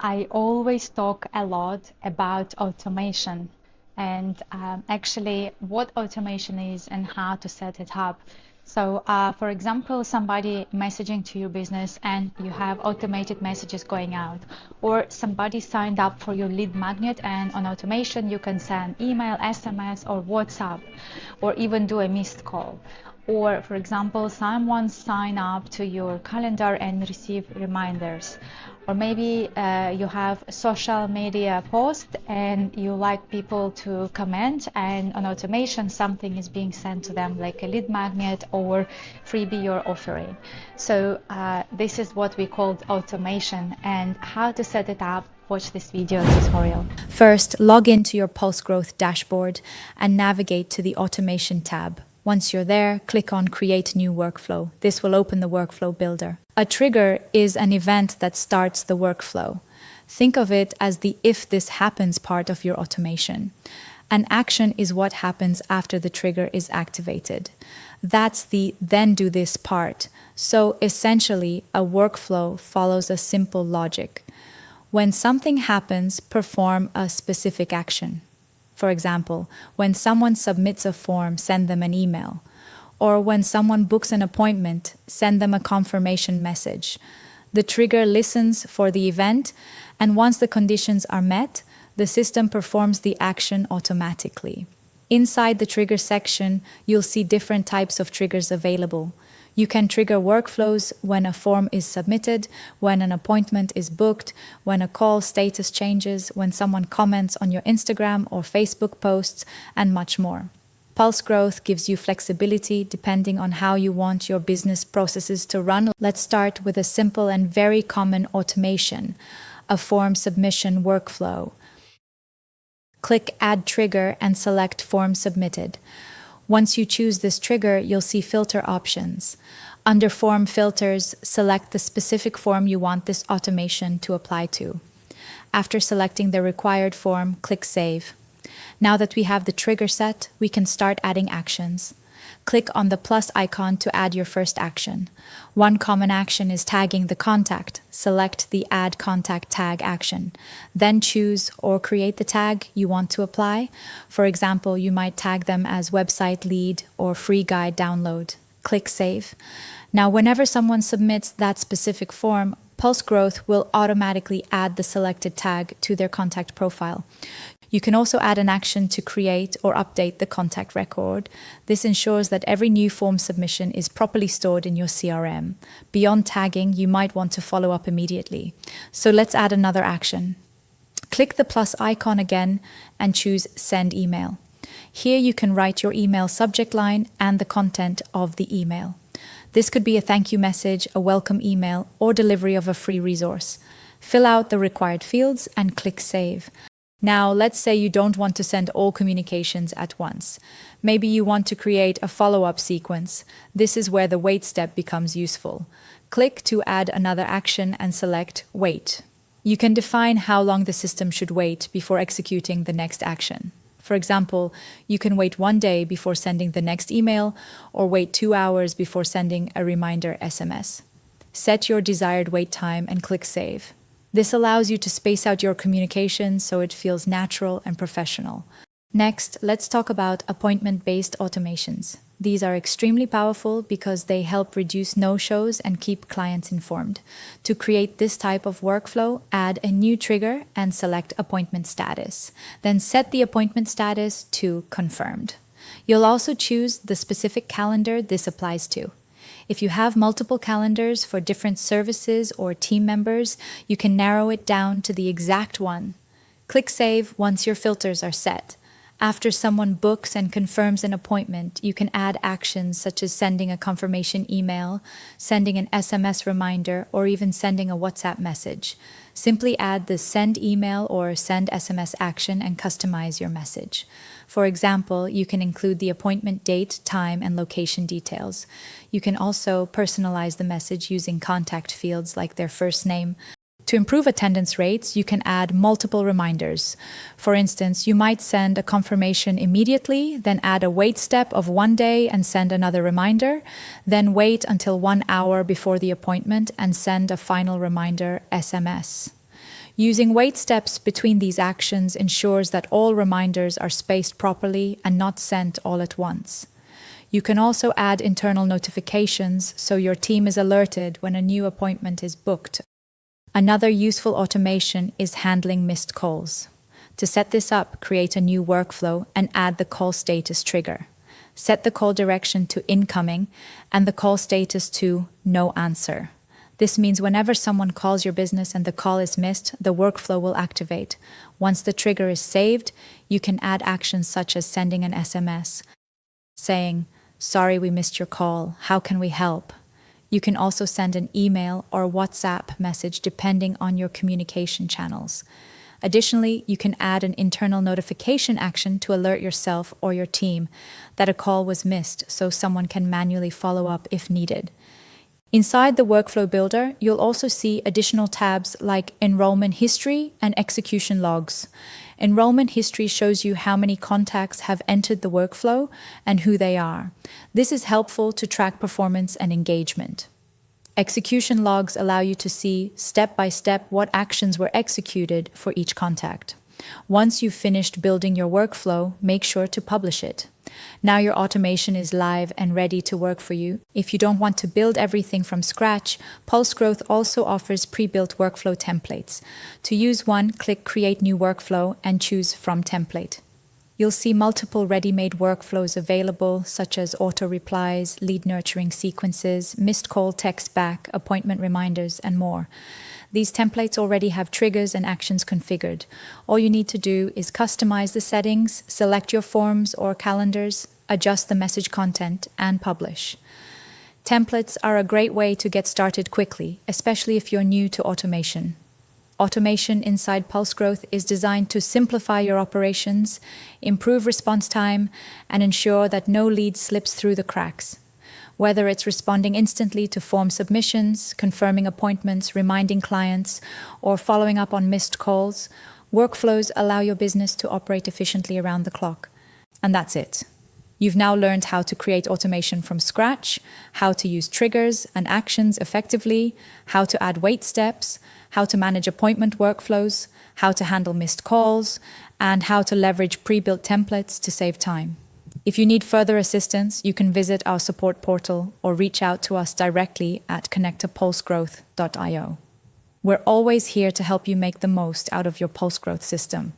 I always talk a lot about automation and actually what automation is and how to set it up. So, for example, somebody messaging to your business and you have automated messages going out, or somebody signed up for your lead magnet and on automation you can send email, SMS, or WhatsApp, or even do a missed call. Or, for example, someone sign up to your calendar and receive reminders. Or maybe you have social media post and you like people to comment, and on automation something is being sent to them like a lead magnet or freebie you're offering. So this is what we called automation, and how to set it up. Watch this video tutorial. First, log into your PulseGrowth dashboard and navigate to the Automation tab. Once you're there, click on Create New Workflow. This will open the workflow builder. A trigger is an event that starts the workflow. Think of it as the if this happens part of your automation. An action is what happens after the trigger is activated. That's the then do this part. So essentially, a workflow follows a simple logic. When something happens, perform a specific action. For example, when someone submits a form, send them an email. Or when someone books an appointment, send them a confirmation message. The trigger listens for the event, and once the conditions are met, the system performs the action automatically. Inside the trigger section, you'll see different types of triggers available. You can trigger workflows when a form is submitted, when an appointment is booked, when a call status changes, when someone comments on your Instagram or Facebook posts, and much more. PulseGrowth gives you flexibility depending on how you want your business processes to run. Let's start with a simple and very common automation, a form submission workflow. Click Add Trigger and select Form Submitted. Once you choose this trigger, you'll see filter options. Under Form Filters, select the specific form you want this automation to apply to. After selecting the required form, click Save. Now that we have the trigger set, we can start adding actions. Click on the plus icon to add your first action. One common action is tagging the contact. Select the Add Contact Tag action. Then choose or create the tag you want to apply. For example, you might tag them as website lead or free guide download. Click Save. Now, whenever someone submits that specific form, PulseGrowth will automatically add the selected tag to their contact profile. You can also add an action to create or update the contact record. This ensures that every new form submission is properly stored in your CRM. Beyond tagging, you might want to follow up immediately. So let's add another action. Click the plus icon again and choose Send Email. Here you can write your email subject line and the content of the email. This could be a thank you message, a welcome email, or delivery of a free resource. Fill out the required fields and click Save. Now, let's say you don't want to send all communications at once. Maybe you want to create a follow-up sequence. This is where the wait step becomes useful. Click to add another action and select Wait. You can define how long the system should wait before executing the next action. For example, you can wait 1 day before sending the next email, or wait 2 hours before sending a reminder SMS. Set your desired wait time and click Save. This allows you to space out your communications so it feels natural and professional. Next, let's talk about appointment-based automations. These are extremely powerful because they help reduce no-shows and keep clients informed. To create this type of workflow, add a new trigger and select appointment status. Then set the appointment status to confirmed. You'll also choose the specific calendar this applies to. If you have multiple calendars for different services or team members, you can narrow it down to the exact one. Click Save once your filters are set. After someone books and confirms an appointment, you can add actions such as sending a confirmation email, sending an SMS reminder, or even sending a WhatsApp message. Simply add the Send Email or Send SMS action and customize your message. For example, you can include the appointment date, time, and location details. You can also personalize the message using contact fields like their first name. To improve attendance rates, you can add multiple reminders. For instance, you might send a confirmation immediately, then add a wait step of 1 day and send another reminder, then wait until 1 hour before the appointment and send a final reminder SMS. Using wait steps between these actions ensures that all reminders are spaced properly and not sent all at once. You can also add internal notifications so your team is alerted when a new appointment is booked. Another useful automation is handling missed calls. To set this up, create a new workflow and add the call status trigger. Set the call direction to incoming and the call status to no answer. This means whenever someone calls your business and the call is missed, the workflow will activate. Once the trigger is saved, you can add actions such as sending an SMS, saying, "Sorry we missed your call. How can we help?" You can also send an email or WhatsApp message depending on your communication channels. Additionally, you can add an internal notification action to alert yourself or your team that a call was missed so someone can manually follow up if needed. Inside the Workflow Builder, you'll also see additional tabs like Enrollment History and Execution Logs. Enrollment History shows you how many contacts have entered the workflow and who they are. This is helpful to track performance and engagement. Execution logs allow you to see step by step what actions were executed for each contact. Once you've finished building your workflow, make sure to publish it. Now your automation is live and ready to work for you. If you don't want to build everything from scratch, PulseGrowth also offers pre-built workflow templates. To use one, click Create New Workflow and choose From Template. You'll see multiple ready-made workflows available, such as auto-replies, lead nurturing sequences, missed call text back, appointment reminders, and more. These templates already have triggers and actions configured. All you need to do is customize the settings, select your forms or calendars, adjust the message content, and publish. Templates are a great way to get started quickly, especially if you're new to automation. Automation inside PulseGrowth is designed to simplify your operations, improve response time, and ensure that no lead slips through the cracks. Whether it's responding instantly to form submissions, confirming appointments, reminding clients, or following up on missed calls, workflows allow your business to operate efficiently around the clock. And that's it. You've now learned how to create automation from scratch, how to use triggers and actions effectively, how to add wait steps, how to manage appointment workflows, how to handle missed calls, and how to leverage pre-built templates to save time. If you need further assistance, you can visit our support portal or reach out to us directly at connect-to-pulsegrowth.io. We're always here to help you make the most out of your PulseGrowth system.